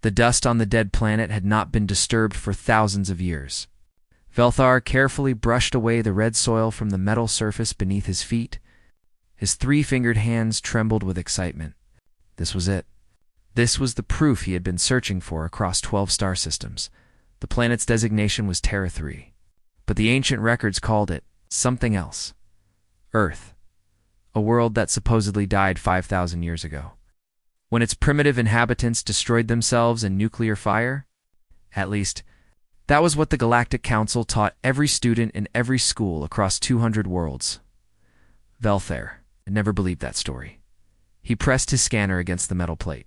The dust on the dead planet had not been disturbed for thousands of years. Velthar carefully brushed away the red soil from the metal surface beneath his feet. His three-fingered hands trembled with excitement. This was it. This was the proof he had been searching for across 12 star systems. The planet's designation was Terra 3, but the ancient records called it something else. Earth, a world that supposedly died 5,000 years ago. When its primitive inhabitants destroyed themselves in nuclear fire? At least, that was what the Galactic Council taught every student in every school across 200 worlds. Velthar had never believed that story. He pressed his scanner against the metal plate.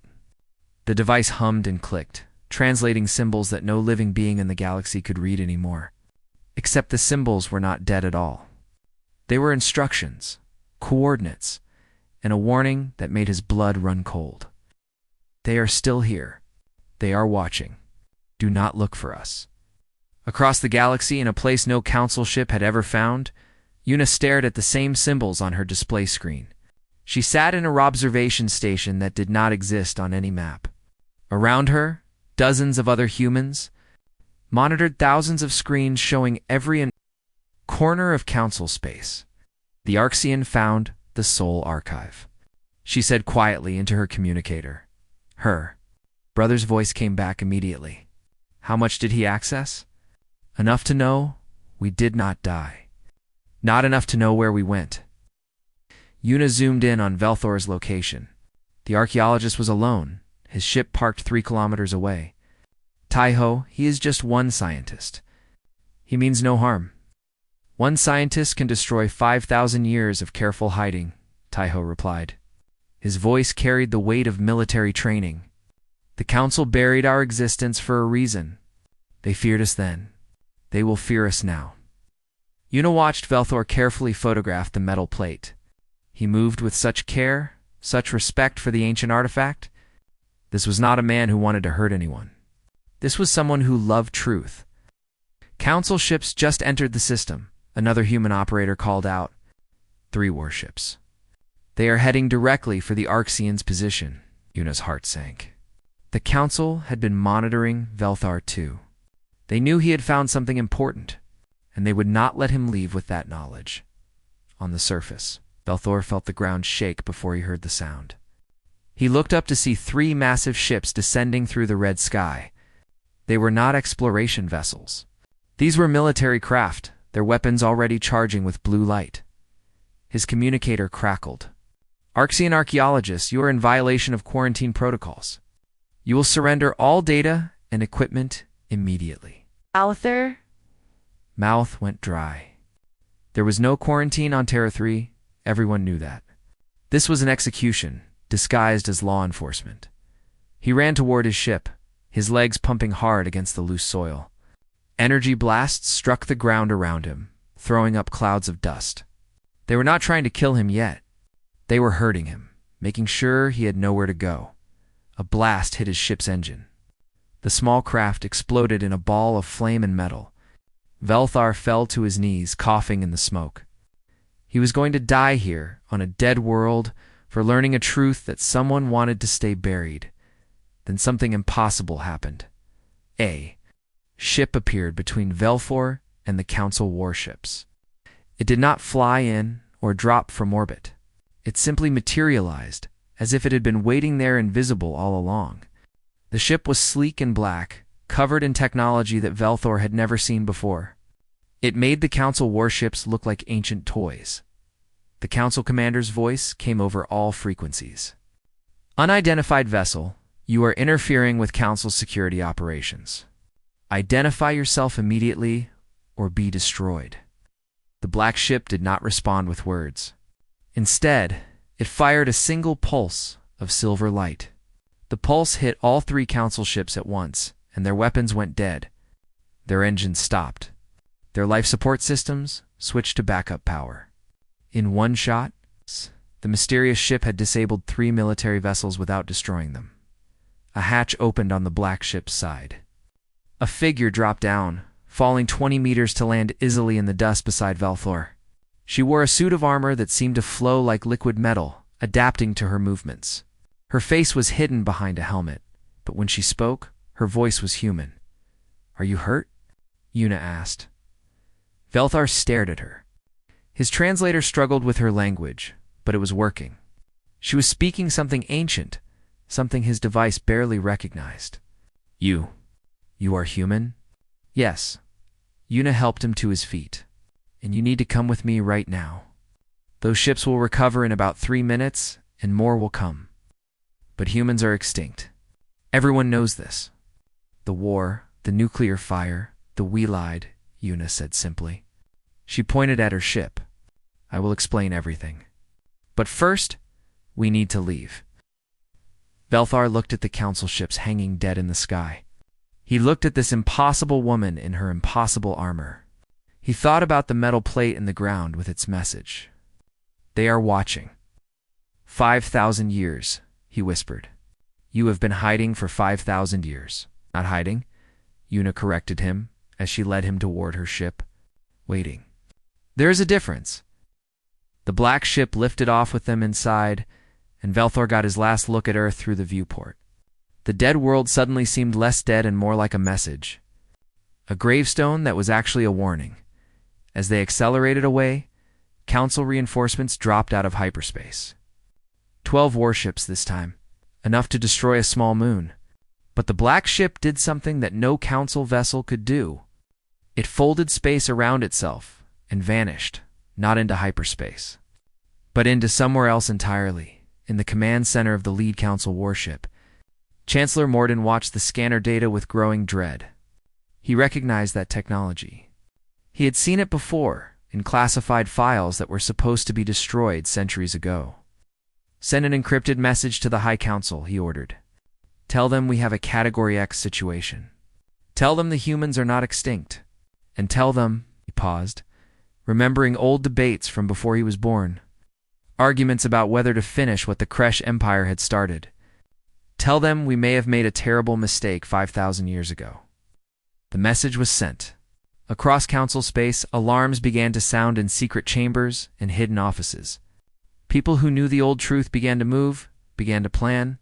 The device hummed and clicked, translating symbols that no living being in the galaxy could read anymore. Except the symbols were not dead at all. They were instructions, coordinates, and a warning that made his blood run cold. They are still here. They are watching. Do not look for us. Across the galaxy, in a place no council ship had ever found, Yuna stared at the same symbols on her display screen. She sat in a observation station that did not exist on any map. Around her, dozens of other humans monitored thousands of screens showing every corner of council space. The Arxian found the Soul Archive, she said quietly into her communicator. Her brother's voice came back immediately. How much did he access? Enough to know we did not die. Not enough to know where we went. Yuna zoomed in on Velthor's location. The archaeologist was alone, his ship parked 3 kilometers away. Taiho, he is just one scientist. He means no harm. One scientist can destroy 5,000 years of careful hiding, Taiho replied. His voice carried the weight of military training. The Council buried our existence for a reason. They feared us then. They will fear us now. Yuna watched Velthor carefully photograph the metal plate. He moved with such care, such respect for the ancient artifact. This was not a man who wanted to hurt anyone. This was someone who loved truth. Council ships just entered the system, another human operator called out. 3 warships. They are heading directly for the Arxian's position. Yuna's heart sank. The Council had been monitoring Velthar too. They knew he had found something important, and they would not let him leave with that knowledge. On the surface, Velthor felt the ground shake before he heard the sound. He looked up to see 3 massive ships descending through the red sky. They were not exploration vessels. These were military craft, their weapons already charging with blue light. His communicator crackled. Arxian archaeologists, you are in violation of quarantine protocols. You will surrender all data and equipment immediately. Althar? Mouth went dry. There was no quarantine on Terra 3. Everyone knew that. This was an execution, disguised as law enforcement. He ran toward his ship, his legs pumping hard against the loose soil. Energy blasts struck the ground around him, throwing up clouds of dust. They were not trying to kill him yet. They were hurting him, making sure he had nowhere to go. A blast hit his ship's engine. The small craft exploded in a ball of flame and metal. Velthar fell to his knees, coughing in the smoke. He was going to die here, on a dead world, for learning a truth that someone wanted to stay buried. Then something impossible happened. A ship appeared between Velthor and the Council warships. It did not fly in or drop from orbit. It simply materialized, as if it had been waiting there invisible all along. The ship was sleek and black, covered in technology that Velthor had never seen before. It made the Council warships look like ancient toys. The Council commander's voice came over all frequencies. Unidentified vessel, you are interfering with Council security operations. Identify yourself immediately or be destroyed. The black ship did not respond with words. Instead, it fired a single pulse of silver light. The pulse hit all 3 Council ships at once, and their weapons went dead. Their engines stopped. Their life support systems switched to backup power. In one shot, the mysterious ship had disabled 3 military vessels without destroying them. A hatch opened on the black ship's side. A figure dropped down, falling 20 meters to land easily in the dust beside Velthor. She wore a suit of armor that seemed to flow like liquid metal, adapting to her movements. Her face was hidden behind a helmet, But when she spoke, her voice was human. "Are you hurt?" Yuna asked. Velthar stared at her. His translator struggled with her language, but it was working. She was speaking something ancient, something his device barely recognized. You are human?" "Yes." Yuna helped him to his feet. "And you need to come with me right now. Those ships will recover in about 3 minutes, and more will come. But humans are extinct. Everyone knows this. The war, the nuclear fire, we lied," Yuna said simply. She pointed at her ship. "I will explain everything. But first, we need to leave." Velthar looked at the council ships hanging dead in the sky. He looked at this impossible woman in her impossible armor. He thought about the metal plate in the ground with its message. "They are watching." 5,000 years, he whispered. "You have been hiding for 5,000 years. Not hiding," Yuna corrected him as she led him toward her ship. "Waiting. There is a difference." The black ship lifted off with them inside, and Velthar got his last look at Earth through the viewport. The dead world suddenly seemed less dead and more like a message. A gravestone that was actually a warning. As they accelerated away, Council reinforcements dropped out of hyperspace. 12 warships this time, enough to destroy a small moon. But the black ship did something that no Council vessel could do. It folded space around itself and vanished, not into hyperspace, but into somewhere else entirely, in the command center of the lead Council warship. Chancellor Morden watched the scanner data with growing dread. He recognized that technology. He had seen it before, in classified files that were supposed to be destroyed centuries ago. "Send an encrypted message to the High Council," he ordered. "Tell them we have a Category X situation. Tell them the humans are not extinct. And tell them," he paused, remembering old debates from before he was born. Arguments about whether to finish what the Kresh Empire had started. "Tell them we may have made a terrible mistake 5,000 years ago." The message was sent. Across Council space, alarms began to sound in secret chambers and hidden offices. People who knew the old truth began to move, began to plan,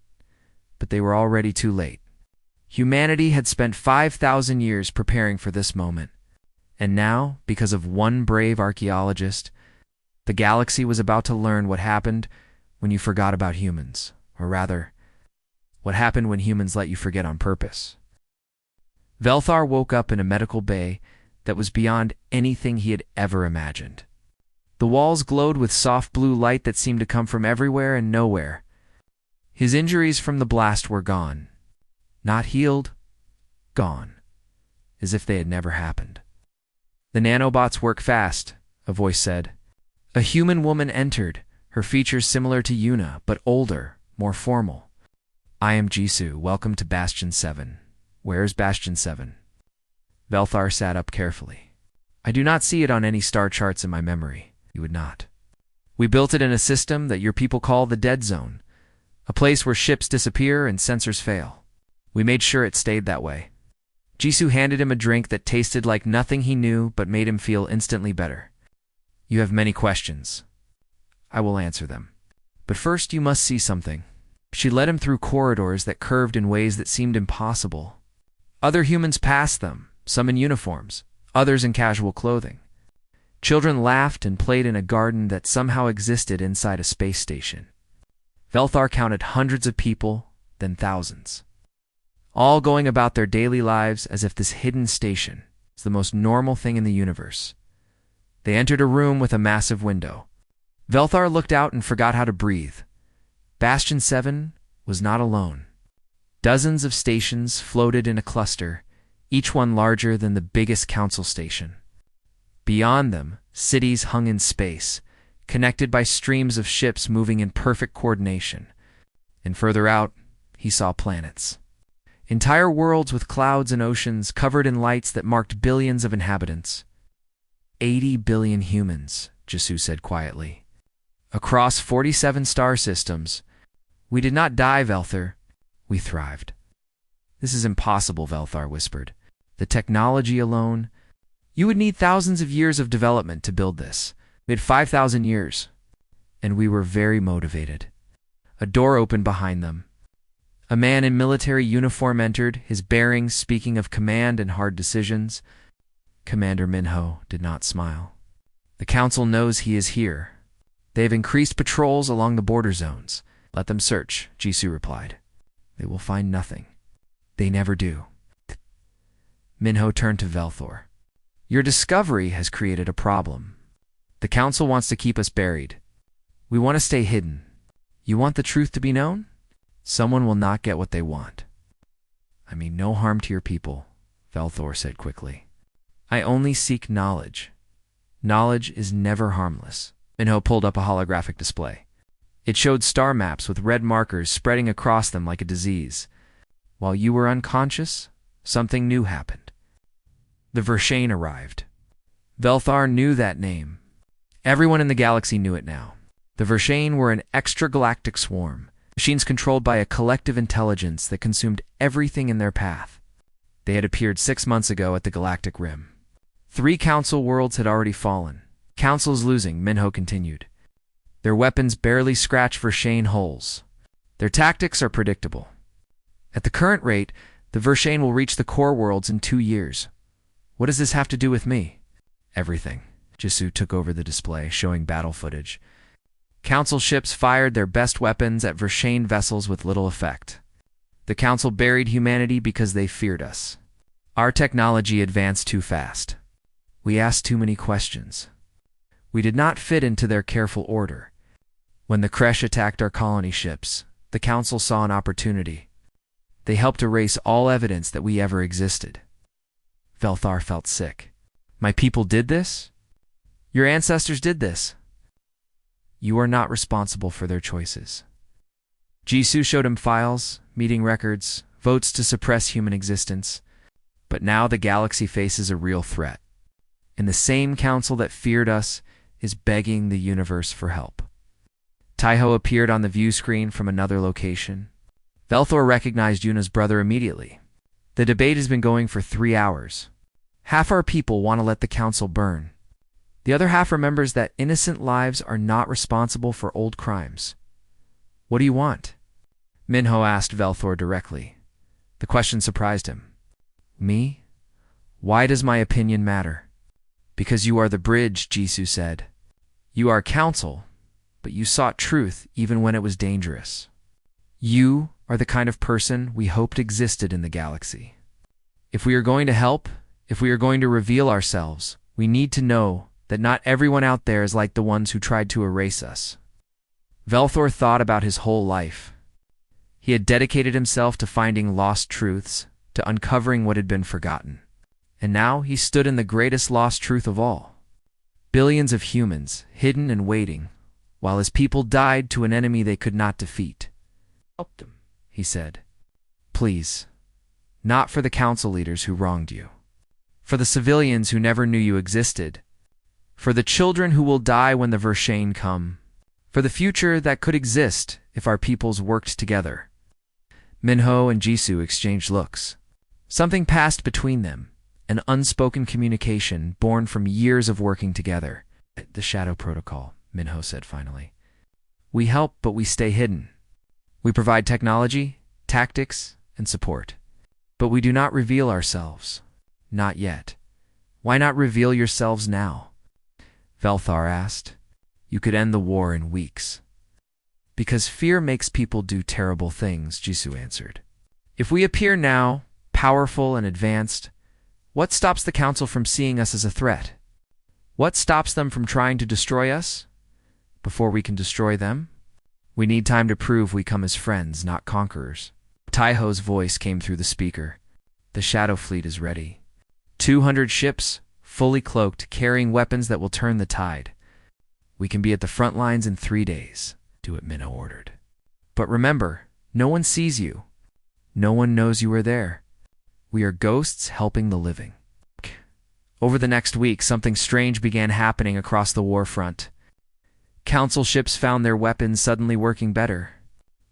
but they were already too late. Humanity had spent 5,000 years preparing for this moment, and now, because of one brave archaeologist, the galaxy was about to learn what happened when you forgot about humans, or rather, what happened when humans let you forget on purpose. Velthar woke up in a medical bay that was beyond anything he had ever imagined. The walls glowed with soft blue light that seemed to come from everywhere and nowhere. His injuries from the blast were gone. Not healed, gone, as if they had never happened. "The nanobots work fast," a voice said. A human woman entered, her features similar to Yuna, but older, more formal. "I am Jisoo. Welcome to Bastion 7. Where's Bastion 7? Velthar sat up carefully. "I do not see it on any star charts in my memory." "You would not. We built it in a system that your people call the Dead Zone, a place where ships disappear and sensors fail. We made sure it stayed that way." Jisoo handed him a drink that tasted like nothing he knew but made him feel instantly better. "You have many questions. I will answer them. But first you must see something." She led him through corridors that curved in ways that seemed impossible. Other humans passed them, some in uniforms, others in casual clothing. Children laughed and played in a garden that somehow existed inside a space station. Velthar counted hundreds of people, then thousands, all going about their daily lives as if this hidden station is the most normal thing in the universe. They entered a room with a massive window. Velthar looked out and forgot how to breathe. Bastion 7 was not alone. Dozens of stations floated in a cluster, each one larger than the biggest Council station. Beyond them, cities hung in space, connected by streams of ships moving in perfect coordination. And further out, he saw planets. Entire worlds with clouds and oceans covered in lights that marked billions of inhabitants. 80 billion humans, Jisoo said quietly. Across 47 star systems. "We did not die, Velthar. We thrived." "This is impossible," Velthar whispered. "The technology alone. You would need thousands of years of development to build this. We had 5,000 years. And we were very motivated." A door opened behind them. A man in military uniform entered, his bearings speaking of command and hard decisions. Commander Minho did not smile. The council knows he is here. They have increased patrols along the border zones. Let them search, Jisoo replied. They will find nothing. They never do. Minho turned to Velthor. Your discovery has created a problem. The council wants to keep us buried. We want to stay hidden. You want the truth to be known? Someone will not get what they want. I mean no harm to your people, Velthor said quickly. I only seek knowledge. Knowledge is never harmless. Minho pulled up a holographic display. It showed star maps with red markers spreading across them like a disease. While you were unconscious, something new happened. The Vershane arrived. Velthar knew that name. Everyone in the galaxy knew it now. The Vershane were an extragalactic swarm, machines controlled by a collective intelligence that consumed everything in their path. They had appeared 6 months ago at the Galactic Rim. 3 council worlds had already fallen. Council's losing, Minho continued. Their weapons barely scratch Vershane holes. Their tactics are predictable. At the current rate, the Vershane will reach the core worlds in 2 years. What does this have to do with me? Everything. Jisoo took over the display, showing battle footage. Council ships fired their best weapons at Vershane vessels with little effect. The Council buried humanity because they feared us. Our technology advanced too fast. We asked too many questions. We did not fit into their careful order. When the Kresh attacked our colony ships, the Council saw an opportunity. They helped erase all evidence that we ever existed. Velthar felt sick. My people did this? Your ancestors did this. You are not responsible for their choices. Jisoo showed him files, meeting records, votes to suppress human existence. But now the galaxy faces a real threat. And the same council that feared us is begging the universe for help. Taiho appeared on the view screen from another location. Velthor recognized Yuna's brother immediately. The debate has been going for 3 hours. Half our people want to let the council burn. The other half remembers that innocent lives are not responsible for old crimes. What do you want? Minho asked Velthor directly. The question surprised him. Me? Why does my opinion matter? Because you are the bridge, Jisoo said. You are council, but you sought truth even when it was dangerous. You are the kind of person we hoped existed in the galaxy. If we are going to help, if we are going to reveal ourselves, we need to know that not everyone out there is like the ones who tried to erase us. Velthor thought about his whole life. He had dedicated himself to finding lost truths, to uncovering what had been forgotten. And now he stood in the greatest lost truth of all. Billions of humans, hidden and waiting, while his people died to an enemy they could not defeat. Help them, he said. Please. Not for the council leaders who wronged you. For the civilians who never knew you existed. For the children who will die when the Vershane come. For the future that could exist if our peoples worked together. Minho and Jisoo exchanged looks. Something passed between them, an unspoken communication born from years of working together. The Shadow Protocol, Minho said finally. We help, but we stay hidden. We provide technology, tactics, and support. But we do not reveal ourselves. Not yet. Why not reveal yourselves now? Velthar asked. You could end the war in weeks. Because fear makes people do terrible things, Jisoo answered. If we appear now, powerful and advanced, what stops the Council from seeing us as a threat? What stops them from trying to destroy us? Before we can destroy them? We need time to prove we come as friends, not conquerors. Taiho's voice came through the speaker. The Shadow Fleet is ready. 200 ships, fully cloaked, carrying weapons that will turn the tide. We can be at the front lines in 3 days. Do what Minho ordered. But remember, no one sees you. No one knows you are there. We are ghosts helping the living. Over the next week, something strange began happening across the war front. Council ships found their weapons suddenly working better.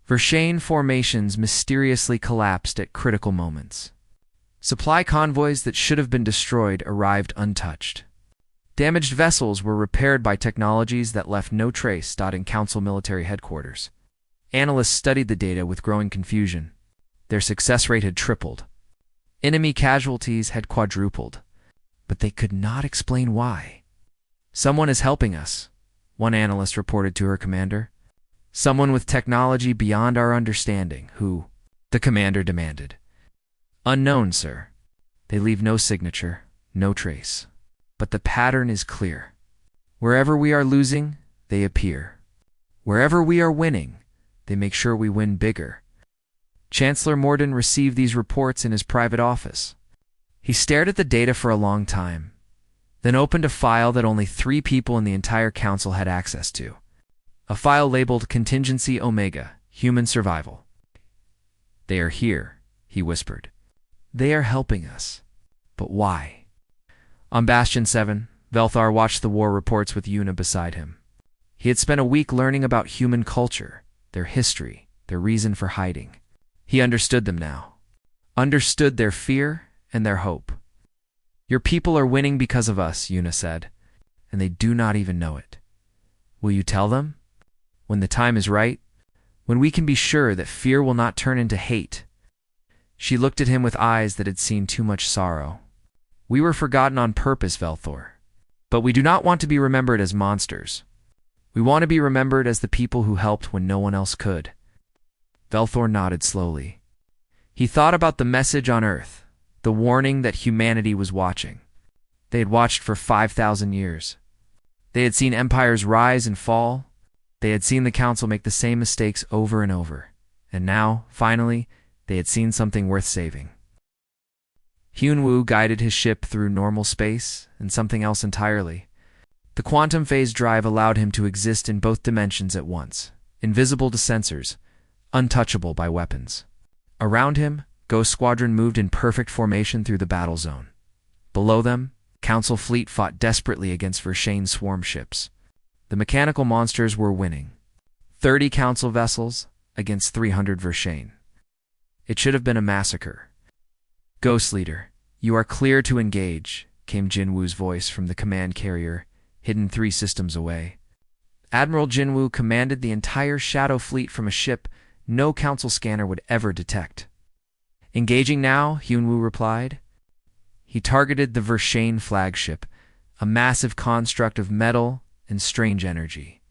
Vershane formations mysteriously collapsed at critical moments. Supply convoys that should have been destroyed arrived untouched. Damaged vessels were repaired by technologies that left no trace. In Council military headquarters. Analysts studied the data with growing confusion. Their success rate had tripled. Enemy casualties had quadrupled, but they could not explain why. "Someone is helping us," one analyst reported to her commander. "Someone with technology beyond our understanding." "Who?" the commander demanded. "Unknown, sir. They leave no signature, no trace. But the pattern is clear. Wherever we are losing, they appear. Wherever we are winning, they make sure we win bigger." Chancellor Morden received these reports in his private office. He stared at the data for a long time, then opened a file that only 3 people in the entire council had access to. A file labeled Contingency Omega, Human Survival. "They are here," he whispered. "They are helping us. But why?" On Bastion 7, Velthar watched the war reports with Yuna beside him. He had spent a week learning about human culture, their history, their reason for hiding. He understood them now. Understood their fear and their hope. "Your people are winning because of us," Yuna said, "and they do not even know it. Will you tell them? When the time is right? When we can be sure that fear will not turn into hate?" She looked at him with eyes that had seen too much sorrow. "We were forgotten on purpose, Velthor. But we do not want to be remembered as monsters. We want to be remembered as the people who helped when no one else could." Velthor nodded slowly. He thought about the message on Earth, the warning that humanity was watching. They had watched for 5,000 years. They had seen empires rise and fall. They had seen the Council make the same mistakes over and over. And now, finally, they had seen something worth saving. Hyunwoo guided his ship through normal space and something else entirely. The quantum phase drive allowed him to exist in both dimensions at once, invisible to sensors, untouchable by weapons. Around him, Ghost Squadron moved in perfect formation through the battle zone. Below them, Council fleet fought desperately against Vershane's swarm ships. The mechanical monsters were winning. 30 Council vessels against 300 Vershane. It should have been a massacre. "Ghost Leader, you are clear to engage," came Jinwoo's voice from the command carrier, hidden 3 systems away. Admiral Jinwoo commanded the entire Shadow Fleet from a ship no Council scanner would ever detect. "Engaging now," Hyunwoo replied. He targeted the Vershane flagship, a massive construct of metal and strange energy.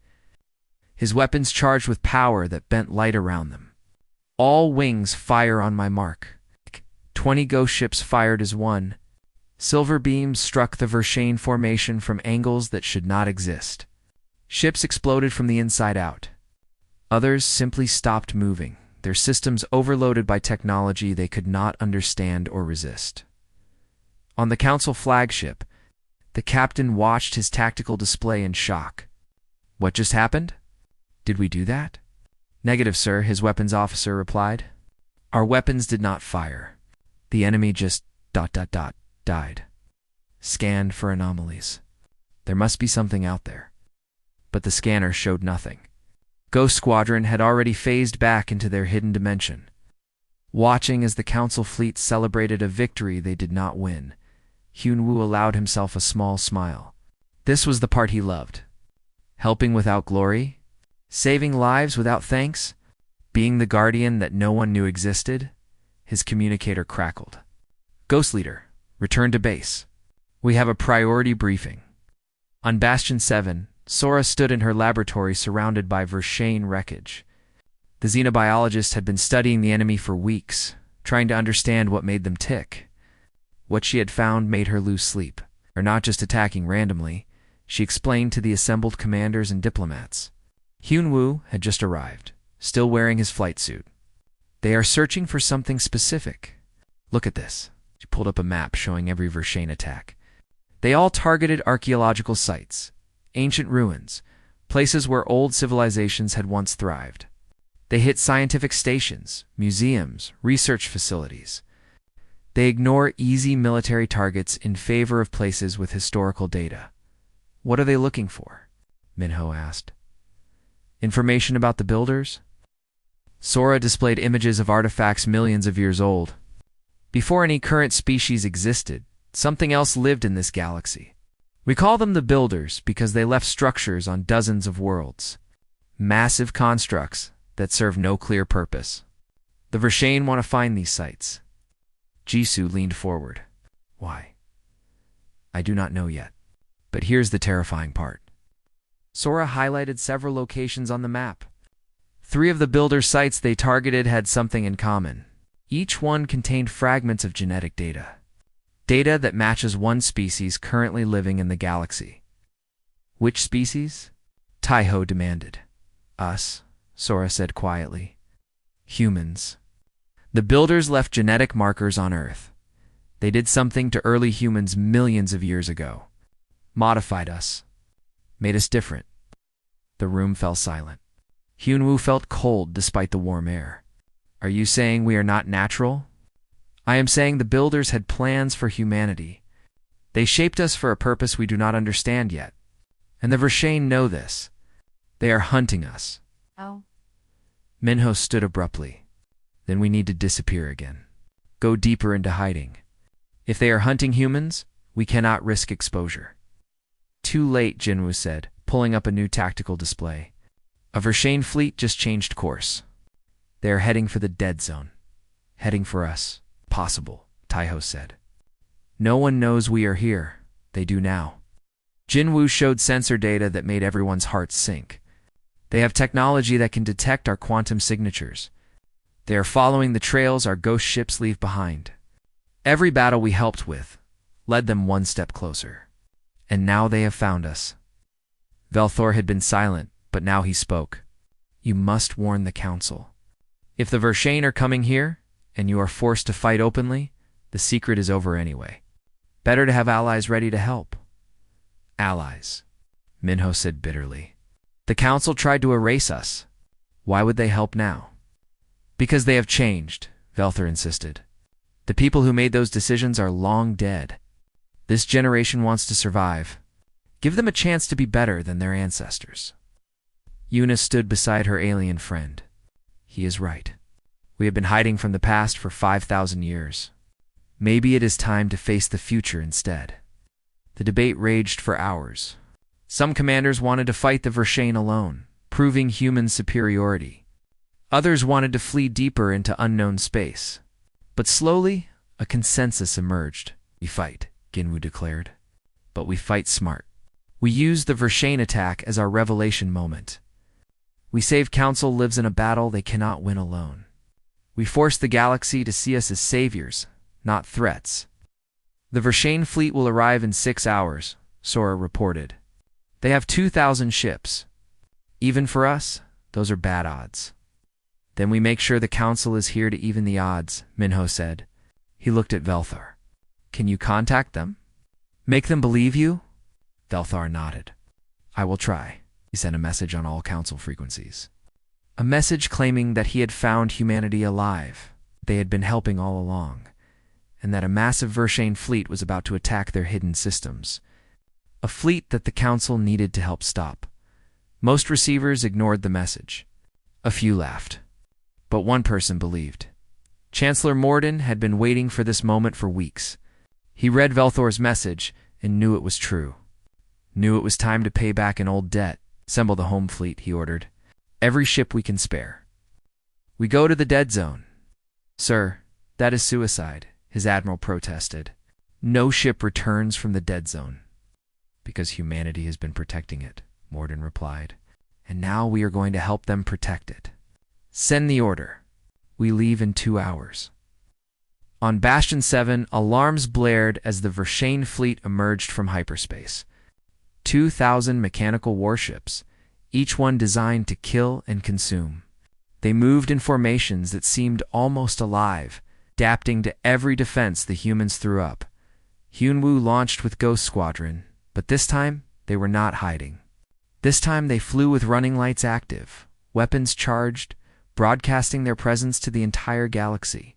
His weapons charged with power that bent light around them. "All wings fire on my mark." 20 ghost ships fired as one. Silver beams struck the Vershane formation from angles that should not exist. Ships exploded from the inside out. Others simply stopped moving, their systems overloaded by technology they could not understand or resist. On the Council flagship, the captain watched his tactical display in shock. "What just happened? Did we do that?" "Negative, sir," his weapons officer replied. "Our weapons did not fire. The enemy just ... died. Scanned for anomalies. There must be something out there." But the scanner showed nothing. Ghost Squadron had already phased back into their hidden dimension. Watching as the Council fleet celebrated a victory they did not win, Hyunwoo allowed himself a small smile. This was the part he loved. Helping without glory? Saving lives without thanks? Being the guardian that no one knew existed? His communicator crackled. "Ghost Leader, return to base. We have a priority briefing." On Bastion 7, Sora stood in her laboratory surrounded by Vershane wreckage. The xenobiologist had been studying the enemy for weeks, trying to understand what made them tick. What she had found made her lose sleep. They're not just attacking randomly, she explained to the assembled commanders and diplomats. Hyunwoo had just arrived, still wearing his flight suit. "They are searching for something specific. Look at this." She pulled up a map showing every Vershane attack. They all targeted archaeological sites, ancient ruins, places where old civilizations had once thrived. They hit scientific stations, museums, research facilities. They ignore easy military targets in favor of places with historical data. "What are they looking for?" Minho asked. "Information about the builders?" Sora displayed images of artifacts millions of years old. Before any current species existed, something else lived in this galaxy. We call them the Builders because they left structures on dozens of worlds. Massive constructs that serve no clear purpose. The Vershane want to find these sites. Jisoo leaned forward. Why? I do not know yet. But here's the terrifying part. Sora highlighted several locations on the map. 3 of the builder sites they targeted had something in common. Each one contained fragments of genetic data. Data that matches one species currently living in the galaxy. Which species? Taiho demanded. Us, Sora said quietly. Humans. The builders left genetic markers on Earth. They did something to early humans millions of years ago. Modified us. Made us different. The room fell silent. Hyunwoo felt cold despite the warm air. Are you saying we are not natural? I am saying the builders had plans for humanity. They shaped us for a purpose we do not understand yet. And the Vershane know this. They are hunting us. Oh. Minho stood abruptly. Then we need to disappear again. Go deeper into hiding. If they are hunting humans, we cannot risk exposure. Too late, Jinwoo said, pulling up a new tactical display. A Vershane fleet just changed course. They are heading for the dead zone. Heading for us. Possible, Taiho said. No one knows we are here. They do now. Jinwoo showed sensor data that made everyone's hearts sink. They have technology that can detect our quantum signatures. They are following the trails our ghost ships leave behind. Every battle we helped with led them one step closer. And now they have found us. Velthor had been silent, but now he spoke. You must warn the Council. If the Vershane are coming here, and you are forced to fight openly, the secret is over anyway. Better to have allies ready to help. Allies, Minho said bitterly. The Council tried to erase us. Why would they help now? Because they have changed, Velthor insisted. The people who made those decisions are long dead. This generation wants to survive. Give them a chance to be better than their ancestors. Yuna stood beside her alien friend. He is right. We have been hiding from the past for 5,000 years. Maybe it is time to face the future instead. The debate raged for hours. Some commanders wanted to fight the Vershane alone, proving human superiority. Others wanted to flee deeper into unknown space. But slowly, a consensus emerged. We fight, Ginwoo declared. But we fight smart. We use the Vershane attack as our revelation moment. We save Council lives in a battle they cannot win alone. We force the galaxy to see us as saviors, not threats. The Vershane fleet will arrive in 6 hours, Sora reported. They have 2,000 ships. Even for us, those are bad odds. Then we make sure the Council is here to even the odds, Minho said. He looked at Velthar. Can you contact them? Make them believe you? Velthar nodded. I will try. He sent a message on all Council frequencies. A message claiming that he had found humanity alive. They had been helping all along. And that a massive Vershane fleet was about to attack their hidden systems. A fleet that the Council needed to help stop. Most receivers ignored the message. A few laughed. But one person believed. Chancellor Morden had been waiting for this moment for weeks. He read Velthor's message and knew it was true. Knew it was time to pay back an old debt. Assemble the home fleet, he ordered. Every ship we can spare. We go to the dead zone. Sir, that is suicide, his admiral protested. No ship returns from the dead zone. Because humanity has been protecting it, Morden replied. And now we are going to help them protect it. Send the order. We leave in 2 hours. On Bastion 7, alarms blared as the Vershane fleet emerged from hyperspace. 2,000 mechanical warships, each one designed to kill and consume. They moved in formations that seemed almost alive, adapting to every defense the humans threw up. Hyunwoo launched with Ghost Squadron, but this time they were not hiding. This time they flew with running lights active, weapons charged, broadcasting their presence to the entire galaxy.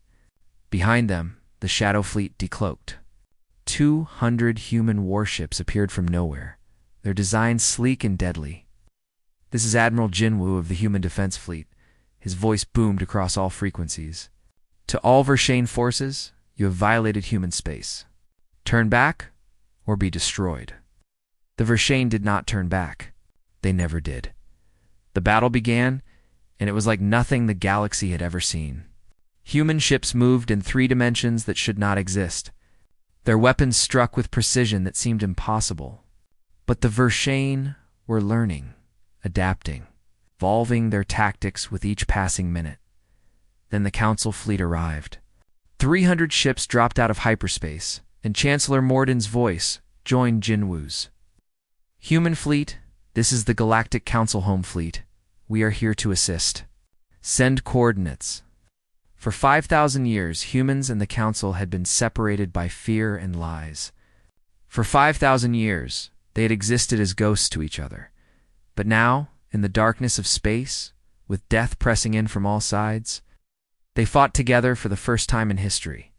Behind them, the Shadow Fleet decloaked. 200 human warships appeared from nowhere, their designs sleek and deadly. This is Admiral Jinwoo of the Human Defense Fleet. His voice boomed across all frequencies. To all Vershane forces, you have violated human space. Turn back, or be destroyed. The Vershane did not turn back. They never did. The battle began, and it was like nothing the galaxy had ever seen. Human ships moved in 3 dimensions that should not exist. Their weapons struck with precision that seemed impossible. But the Vershane were learning, adapting, evolving their tactics with each passing minute. Then the Council fleet arrived. 300 ships dropped out of hyperspace, and Chancellor Morden's voice joined Jinwoo's. Human fleet, this is the Galactic Council home fleet. We are here to assist. Send coordinates. For 5,000 years, humans and the Council had been separated by fear and lies. For 5,000 years, they had existed as ghosts to each other. But now, in the darkness of space, with death pressing in from all sides, they fought together for the first time in history.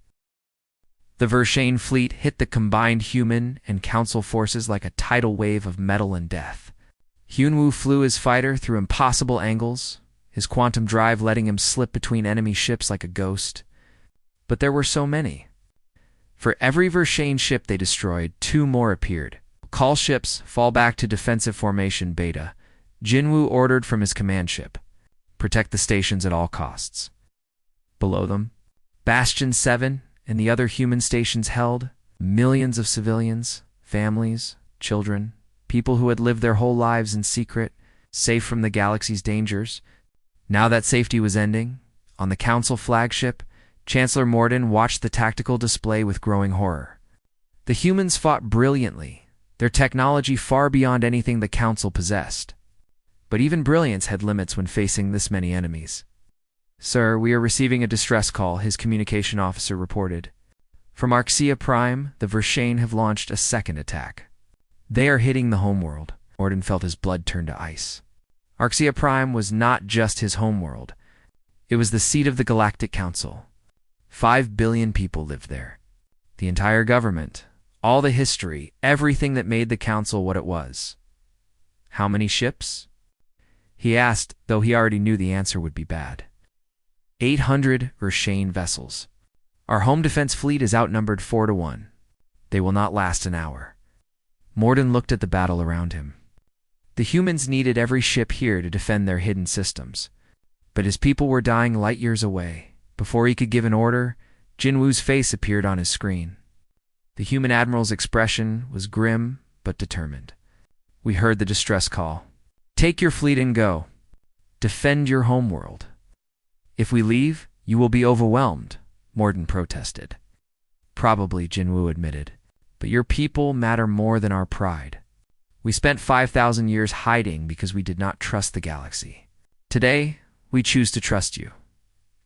The Vershane fleet hit the combined human and Council forces like a tidal wave of metal and death. Hyunwoo flew his fighter through impossible angles, his quantum drive letting him slip between enemy ships like a ghost. But there were so many. For every Vershane ship they destroyed, 2 more appeared. Call ships, fall back to defensive formation beta. Jinwoo ordered from his command ship. Protect the stations at all costs. Below them, Bastion 7 and the other human stations held millions of civilians, families, children, people who had lived their whole lives in secret, safe from the galaxy's dangers. Now that safety was ending, on the Council flagship, Chancellor Morden watched the tactical display with growing horror. The humans fought brilliantly, their technology far beyond anything the Council possessed. But even brilliance had limits when facing this many enemies. "Sir, we are receiving a distress call," his communication officer reported. "From Arxia Prime, the Vershane have launched a second attack. They are hitting the homeworld." Morden felt his blood turn to ice. Arxia Prime was not just his homeworld. It was the seat of the Galactic Council. 5 billion people lived there. The entire government, all the history, everything that made the Council what it was. How many ships? He asked, though he already knew the answer would be bad. 800 Vershane vessels. Our home defense fleet is outnumbered 4-1. They will not last an hour. Morden looked at the battle around him. The humans needed every ship here to defend their hidden systems. But his people were dying light years away. Before he could give an order, Jinwoo's face appeared on his screen. The human admiral's expression was grim but determined. "We heard the distress call. Take your fleet and go. Defend your homeworld. If we leave, you will be overwhelmed," Morden protested. "Probably," Jinwoo admitted. "But your people matter more than our pride. We spent 5,000 years hiding because we did not trust the galaxy. Today, we choose to trust you.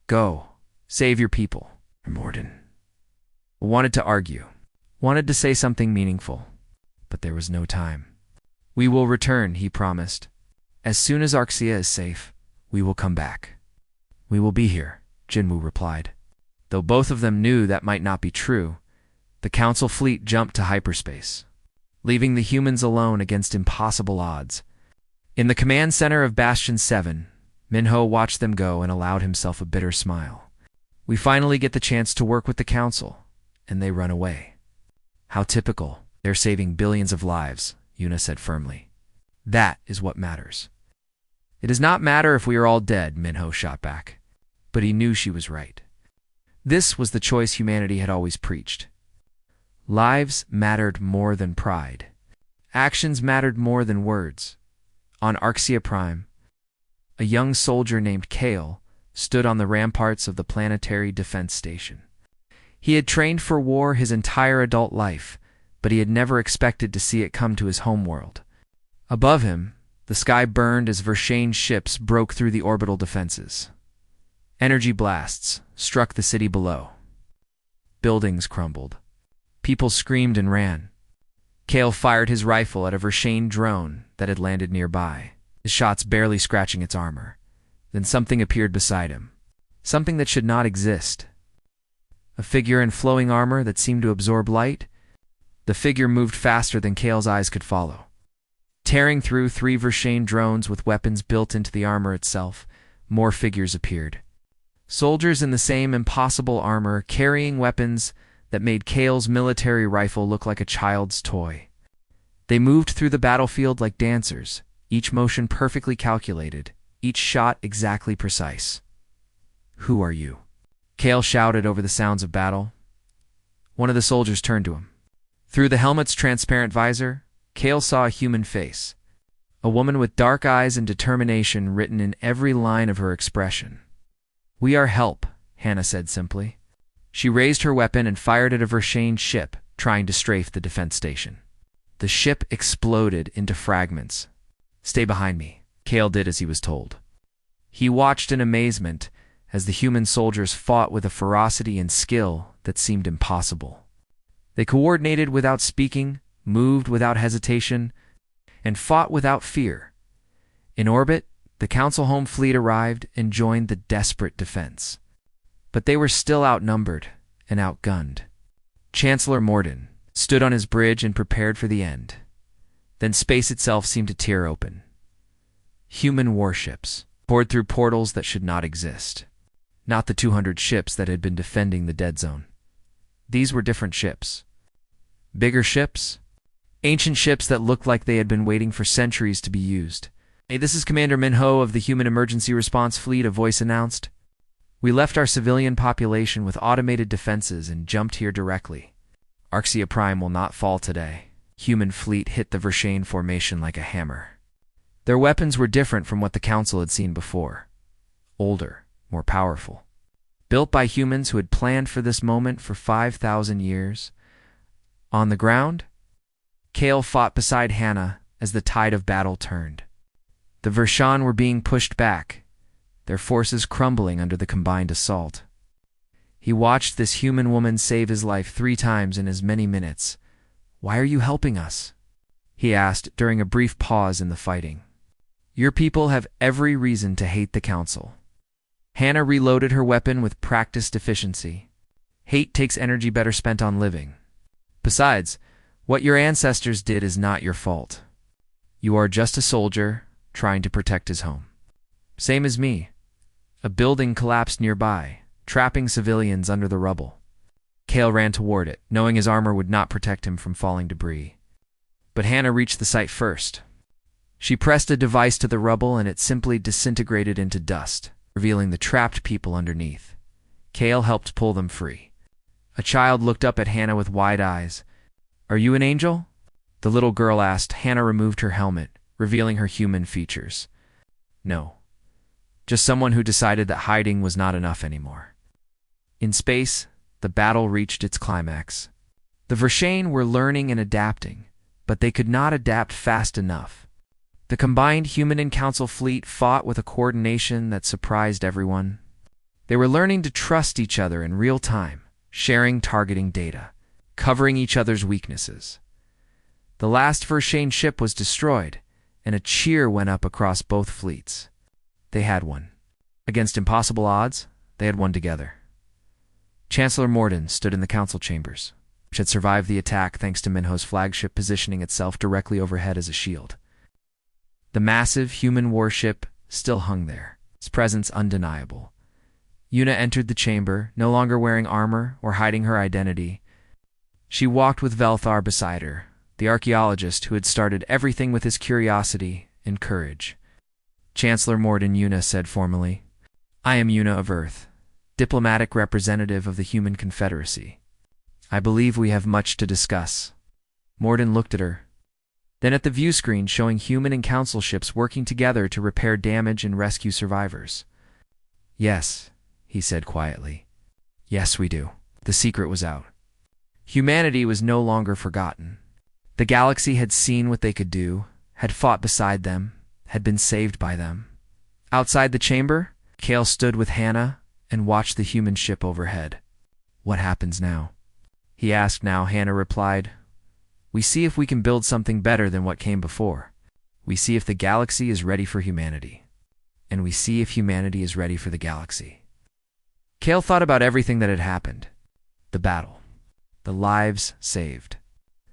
Go. Save your people." Morden wanted to argue, wanted to say something meaningful, but there was no time. "We will return," he promised. "As soon as Arxia is safe, we will come back." "We will be here," Jinwoo replied. Though both of them knew that might not be true, the Council fleet jumped to hyperspace, leaving the humans alone against impossible odds. In the command center of Bastion 7, Minho watched them go and allowed himself a bitter smile. "We finally get the chance to work with the Council, and they run away." "How typical. They're saving billions of lives," Yuna said firmly. "That is what matters." "It does not matter if we are all dead," Minho shot back. But he knew she was right. This was the choice humanity had always preached. Lives mattered more than pride. Actions mattered more than words. On Arxia Prime, a young soldier named Kale stood on the ramparts of the planetary defense station. He had trained for war his entire adult life, but he had never expected to see it come to his homeworld. Above him, the sky burned as Vershane ships broke through the orbital defenses. Energy blasts struck the city below. Buildings crumbled. People screamed and ran. Kale fired his rifle at a Vershane drone that had landed nearby, his shots barely scratching its armor. Then something appeared beside him. Something that should not exist. A figure in flowing armor that seemed to absorb light. The figure moved faster than Kale's eyes could follow. Tearing through 3 Vershane drones with weapons built into the armor itself, more figures appeared. Soldiers in the same impossible armor, carrying weapons that made Kale's military rifle look like a child's toy. They moved through the battlefield like dancers, each motion perfectly calculated, each shot exactly precise. "Who are you?" Kale shouted over the sounds of battle. One of the soldiers turned to him. Through the helmet's transparent visor, Kale saw a human face, a woman with dark eyes and determination written in every line of her expression. "We are help," Hannah said simply. She raised her weapon and fired at a Vershane ship trying to strafe the defense station. The ship exploded into fragments. "Stay behind me," Kale did as he was told. He watched in amazement as the human soldiers fought with a ferocity and skill that seemed impossible. They coordinated without speaking, moved without hesitation, and fought without fear. In orbit, the Council Home fleet arrived and joined the desperate defense. But they were still outnumbered and outgunned. Chancellor Morden stood on his bridge and prepared for the end. Then space itself seemed to tear open. Human warships poured through portals that should not exist. Not the 200 ships that had been defending the dead zone. These were different ships. Bigger ships? Ancient ships that looked like they had been waiting for centuries to be used. "Hey, this is Commander Minho of the Human Emergency Response Fleet," a voice announced. "We left our civilian population with automated defenses and jumped here directly. Arxia Prime will not fall today." Human fleet hit the Vershane formation like a hammer. Their weapons were different from what the Council had seen before. Older, more powerful. Built by humans who had planned for this moment for 5,000 years. On the ground, Kale fought beside Hannah as the tide of battle turned. The Vershane were being pushed back, their forces crumbling under the combined assault. He watched this human woman save his life 3 times in as many minutes. "Why are you helping us?" he asked during a brief pause in the fighting. "Your people have every reason to hate the Council." Hannah reloaded her weapon with practiced efficiency. "Hate takes energy better spent on living. Besides, what your ancestors did is not your fault. You are just a soldier trying to protect his home. Same as me." A building collapsed nearby, trapping civilians under the rubble. Kale ran toward it, knowing his armor would not protect him from falling debris. But Hannah reached the site first. She pressed a device to the rubble and it simply disintegrated into dust, revealing the trapped people underneath. Kale helped pull them free. A child looked up at Hannah with wide eyes. "Are you an angel?" the little girl asked. Hannah removed her helmet, revealing her human features. "No. Just someone who decided that hiding was not enough anymore." In space, the battle reached its climax. The Vershane were learning and adapting, but they could not adapt fast enough. The combined human and Council fleet fought with a coordination that surprised everyone. They were learning to trust each other in real time, sharing targeting data, covering each other's weaknesses. The last Vershane ship was destroyed, and a cheer went up across both fleets. They had won. Against impossible odds, they had won together. Chancellor Morden stood in the Council chambers, which had survived the attack thanks to Minho's flagship positioning itself directly overhead as a shield. The massive human warship still hung there, its presence undeniable. Yuna entered the chamber, no longer wearing armor or hiding her identity. She walked with Velthar beside her, the archaeologist who had started everything with his curiosity and courage. Chancellor Morden, Yuna said formally, "I am Yuna of Earth, diplomatic representative of the Human Confederacy. I believe we have much to discuss." Morden looked at her, then at the view screen showing human and Council ships working together to repair damage and rescue survivors. "Yes," he said quietly. "Yes, we do." The secret was out. Humanity was no longer forgotten. The galaxy had seen what they could do, had fought beside them, had been saved by them. Outside the chamber, Kale stood with Hannah and watched the human ship overhead. "What happens now?" he asked. "Now," Hannah replied, "we see if we can build something better than what came before. We see if the galaxy is ready for humanity. And we see if humanity is ready for the galaxy." Kale thought about everything that had happened. The battle. The lives saved.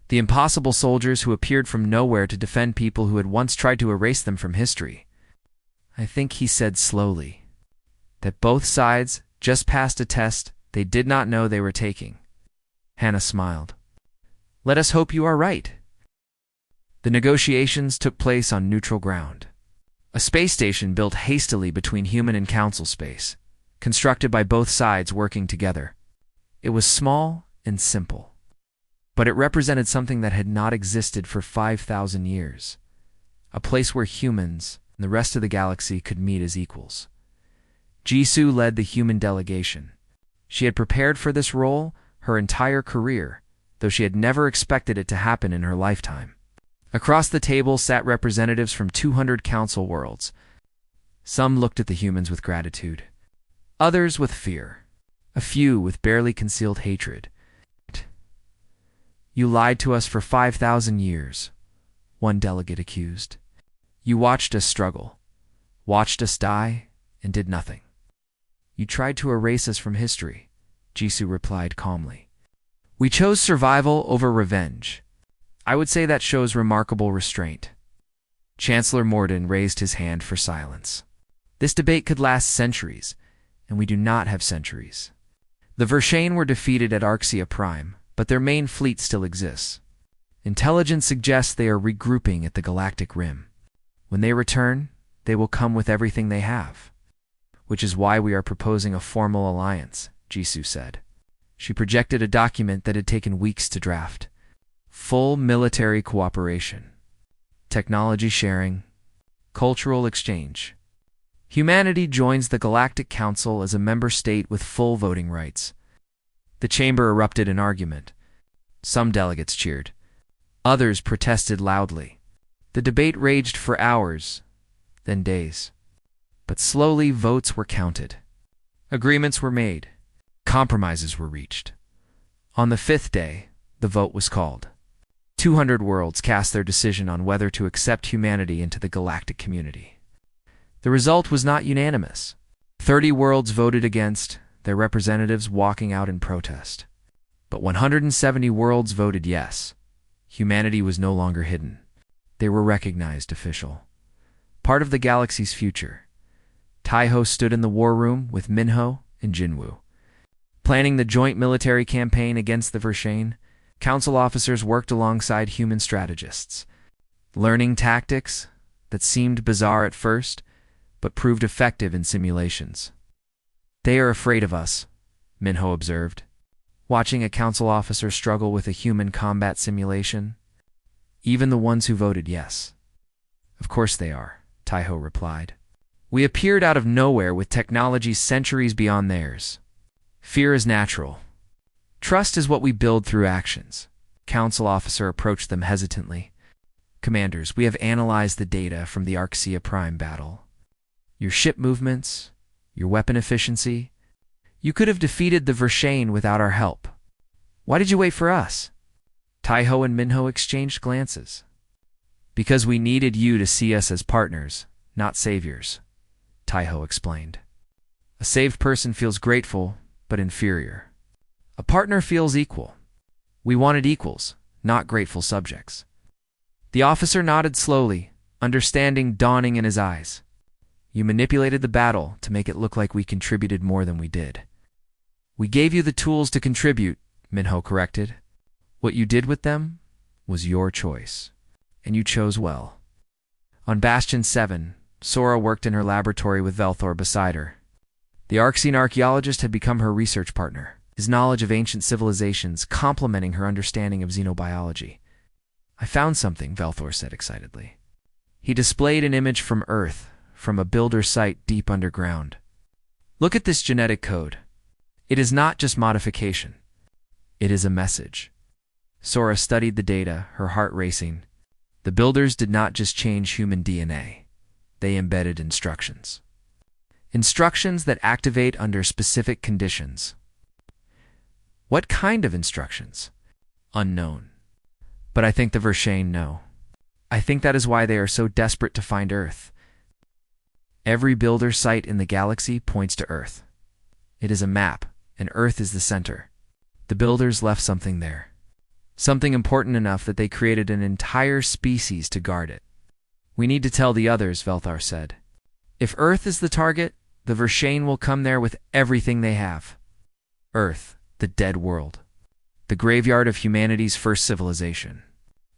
The impossible soldiers who appeared from nowhere to defend people who had once tried to erase them from history. "I think," he said slowly, "that both sides just passed a test they did not know they were taking." Hannah smiled. "Let us hope you are right." The negotiations took place on neutral ground. A space station built hastily between human and Council space, constructed by both sides working together. It was small and simple, but it represented something that had not existed for 5,000 years, a place where humans and the rest of the galaxy could meet as equals. Jisoo led the human delegation. She had prepared for this role her entire career, though she had never expected it to happen in her lifetime. Across the table sat representatives from 200 council worlds. Some looked at the humans with gratitude, others with fear, a few with barely concealed hatred. "You lied to us for 5,000 years, one delegate accused. You watched us struggle, watched us die, and did nothing. You tried to erase us from history," Jisoo replied calmly. "We chose survival over revenge. I would say that shows remarkable restraint." Chancellor Morden raised his hand for silence. "This debate could last centuries, and we do not have centuries." The Vershane were defeated at Arxia Prime, but their main fleet still exists. Intelligence suggests they are regrouping at the Galactic Rim. When they return, they will come with everything they have. "Which is why we are proposing a formal alliance," Jisoo said. She projected a document that had taken weeks to draft. Full military cooperation, technology sharing, cultural exchange. Humanity joins the Galactic Council as a member state with full voting rights. The chamber erupted in argument. Some delegates cheered. Others protested loudly. The debate raged for hours, then days. But slowly votes were counted. Agreements were made. Compromises were reached. On the 5th day, the vote was called. 200 worlds cast their decision on whether to accept humanity into the galactic community. The result was not unanimous. 30 worlds voted against, their representatives walking out in protest. But 170 worlds voted yes. Humanity was no longer hidden. They were recognized official. Part of the galaxy's future. Taiho stood in the war room with Minho and Jinwoo. Planning the joint military campaign against the Vershane, council officers worked alongside human strategists, learning tactics that seemed bizarre at first, but proved effective in simulations. "They are afraid of us," Minho observed, watching a council officer struggle with a human combat simulation. "Even the ones who voted yes." "Of course they are," Taiho replied. "We appeared out of nowhere with technology centuries beyond theirs. Fear is natural. Trust is what we build through actions." Council officer approached them hesitantly. "Commanders, we have analyzed the data from the Arxia Prime battle. Your ship movements, your weapon efficiency. You could have defeated the Vershane without our help. Why did you wait for us?" Taiho and Minho exchanged glances. "Because we needed you to see us as partners, not saviors," Taiho explained. "A saved person feels grateful, but inferior. A partner feels equal. We wanted equals, not grateful subjects." The officer nodded slowly, understanding dawning in his eyes. "You manipulated the battle to make it look like we contributed more than we did." "We gave you the tools to contribute," Minho corrected. "What you did with them was your choice, and you chose well." On Bastion 7, Sora worked in her laboratory with Velthor beside her. The Arxian archaeologist had become her research partner, his knowledge of ancient civilizations complementing her understanding of xenobiology. "I found something," Velthor said excitedly. He displayed an image from Earth, from a builder site deep underground. "Look at this genetic code. It is not just modification. It is a message." Sora studied the data, her heart racing. The builders did not just change human DNA. They embedded instructions. Instructions that activate under specific conditions. What kind of instructions? Unknown. But I think the Vershane know. I think that is why they are so desperate to find Earth. Every builder site in the galaxy points to Earth. It is a map, and Earth is the center. The builders left something there. Something important enough that they created an entire species to guard it. "We need to tell the others," Velthar said. "If Earth is the target, the Vershane will come there with everything they have." Earth, the dead world. The graveyard of humanity's first civilization.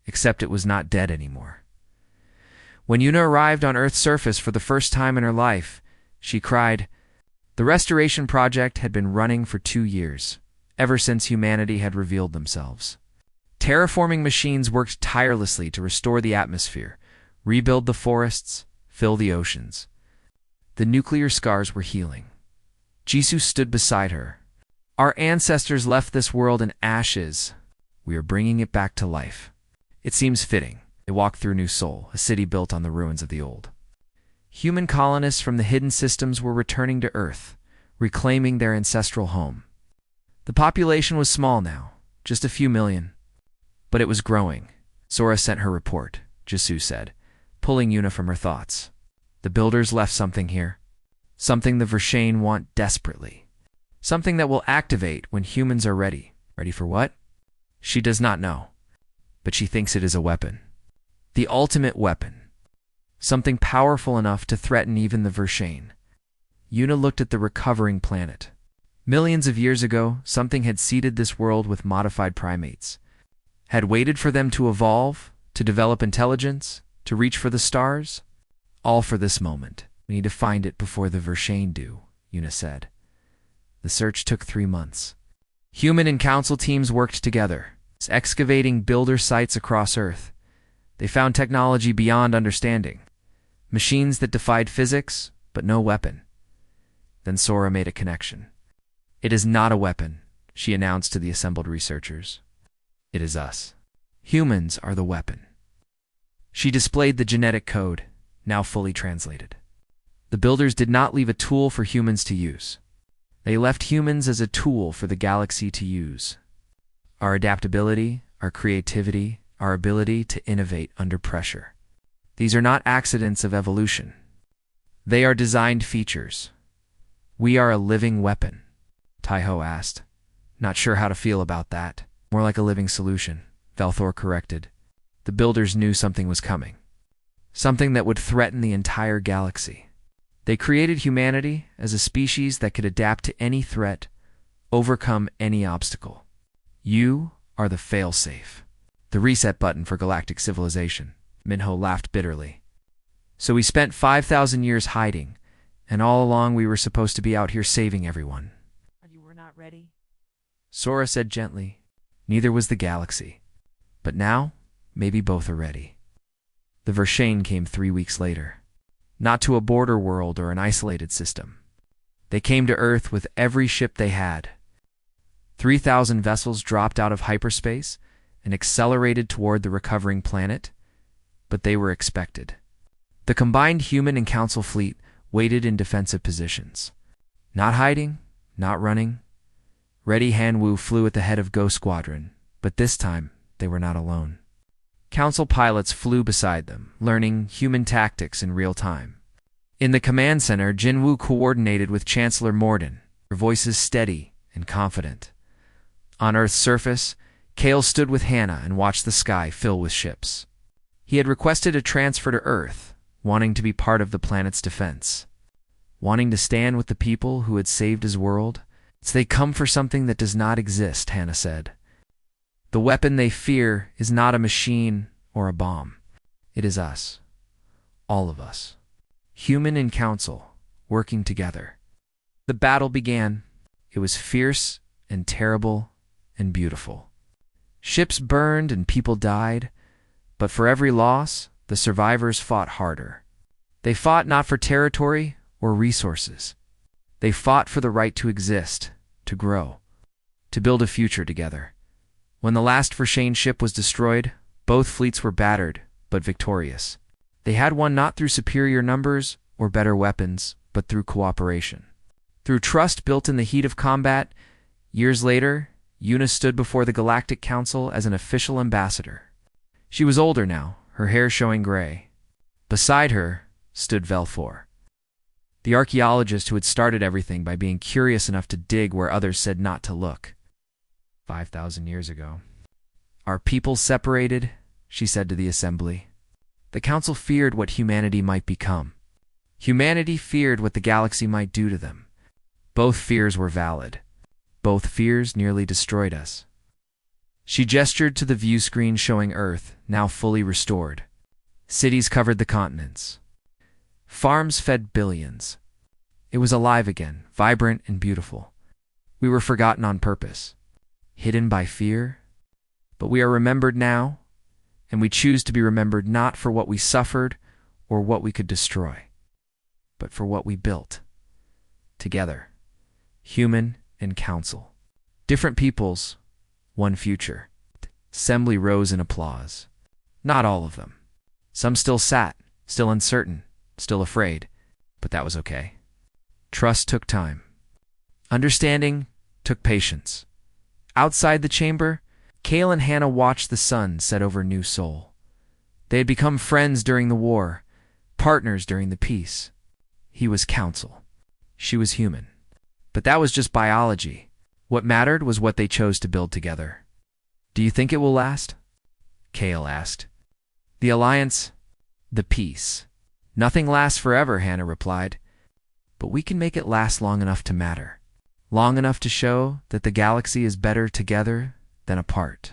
Except it was not dead anymore. When Yuna arrived on Earth's surface for the first time in her life, she cried, The restoration project had been running for 2 years, ever since humanity had revealed themselves. Terraforming machines worked tirelessly to restore the atmosphere, rebuild the forests, fill the oceans. The nuclear scars were healing. Jisoo stood beside her. Our ancestors left this world in ashes. We are bringing it back to life. It seems fitting. They walked through New Seoul, a city built on the ruins of the old. Human colonists from the hidden systems were returning to Earth, reclaiming their ancestral home. The population was small now, just a few million. But it was growing. Sora sent her report, Jisoo said, pulling Yuna from her thoughts. The builders left something here. Something the Vershane want desperately. Something that will activate when humans are ready. Ready for what? She does not know. But she thinks it is a weapon. The ultimate weapon. Something powerful enough to threaten even the Vershane. Yuna looked at the recovering planet. Millions of years ago, something had seeded this world with modified primates. Had waited for them to evolve, to develop intelligence, to reach for the stars. All for this moment. We need to find it before the Vershane do, Yuna said. The search took 3 months. Human and council teams worked together, excavating builder sites across Earth. They found technology beyond understanding. Machines that defied physics, but no weapon. Then Sora made a connection. It is not a weapon, she announced to the assembled researchers. It is us. Humans are the weapon. She displayed the genetic code, now fully translated. The builders did not leave a tool for humans to use. They left humans as a tool for the galaxy to use. Our adaptability, our creativity, our ability to innovate under pressure. These are not accidents of evolution. They are designed features. We are a living weapon, Taiho asked. Not sure how to feel about that. More like a living solution, Valthor corrected. The builders knew something was coming. Something that would threaten the entire galaxy. They created humanity as a species that could adapt to any threat, overcome any obstacle. You are the fail-safe. The reset button for galactic civilization. Minho laughed bitterly. So we spent 5,000 years hiding, and all along we were supposed to be out here saving everyone. You were not ready? Sora said gently. Neither was the galaxy. But now, maybe both are ready. The Vershane came 3 weeks later. Not to a border world or an isolated system. They came to Earth with every ship they had. 3,000 vessels dropped out of hyperspace and accelerated toward the recovering planet, but they were expected. The combined human and council fleet waited in defensive positions. Not hiding, not running. Ready Hanwoo flew at the head of Go Squadron, but this time they were not alone. Council pilots flew beside them, learning human tactics in real time. In the command center, Jinwoo coordinated with Chancellor Morden, her voices steady and confident. On Earth's surface, Kale stood with Hannah and watched the sky fill with ships. He had requested a transfer to Earth, wanting to be part of the planet's defense. Wanting to stand with the people who had saved his world. They come for something that does not exist, Hannah said. The weapon they fear is not a machine or a bomb. It is us. All of us. Human and council, working together. The battle began. It was fierce and terrible and beautiful. Ships burned and people died, but for every loss, the survivors fought harder. They fought not for territory or resources. They fought for the right to exist, to grow, to build a future together. When the last Vershane ship was destroyed, both fleets were battered, but victorious. They had won not through superior numbers or better weapons, but through cooperation. Through trust built in the heat of combat, years later, Yuna stood before the Galactic Council as an official ambassador. She was older now, her hair showing gray. Beside her stood Velfor, the archaeologist who had started everything by being curious enough to dig where others said not to look. 5,000 years ago. Our people separated, she said to the assembly. The council feared what humanity might become. Humanity feared what the galaxy might do to them. Both fears were valid. Both fears nearly destroyed us. She gestured to the view screen showing Earth, now fully restored. Cities covered the continents. Farms fed billions. It was alive again, vibrant and beautiful. We were forgotten on purpose, hidden by fear, but we are remembered now, and we choose to be remembered not for what we suffered or what we could destroy, but for what we built. Together, human and council. Different peoples, one future. Assembly rose in applause. Not all of them. Some still sat, still uncertain, still afraid, but that was okay. Trust took time. Understanding took patience. Outside the chamber, Kale and Hannah watched the sun set over New Sol. They had become friends during the war, partners during the peace. He was council. She was human. But that was just biology. What mattered was what they chose to build together. Do you think it will last? Kale asked. The alliance, the peace. Nothing lasts forever, Hannah replied. But we can make it last long enough to matter. Long enough to show that the galaxy is better together than apart.